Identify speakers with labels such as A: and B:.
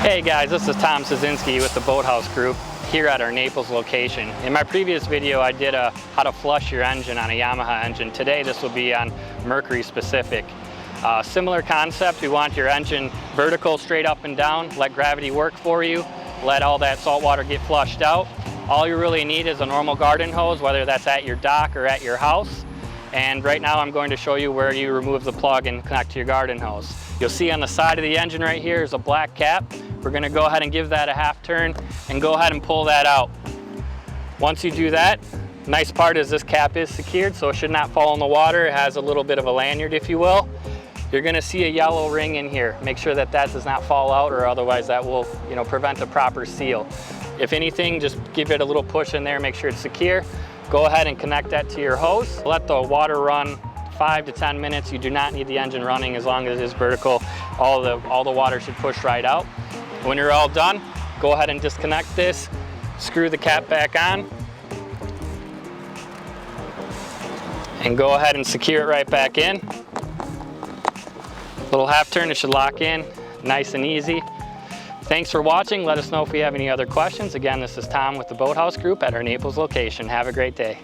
A: Hey guys, this is Thomas Sosinsky with the Boathouse Group here at our Naples location. In my previous video I did a how to flush your engine on a Yamaha engine. Today this will be on Mercury specific. Similar concept, we want your engine vertical, straight up and down, let gravity work for you, let all that salt water get flushed out. All you really need is a normal garden hose, whether that's at your dock or at your house. And right now I'm going to show you where you remove the plug and connect to your garden hose. You'll see on the side of the engine right here is a black cap. We're going to go ahead and give that a half turn and go ahead and pull that out. Once you do that, nice part is this cap is secured, so it should not fall in the water. It has a little bit of a lanyard, if you will. You're going to see a yellow ring in here. Make sure that that does not fall out, or otherwise that will, prevent a proper seal. If anything, just give it a little push in there, make sure it's secure. Go ahead and connect that to your hose. Let the water run 5 to 10 minutes. You do not need the engine running as long as it is vertical. All the water should push right out. When you're all done, go ahead and disconnect this, screw the cap back on, and go ahead and secure it right back in. Little half turn, it should lock in, nice and easy. Thanks for watching. Let us know if we have any other questions. Again, this is Tom with the Boathouse Group at our Naples location. Have a great day.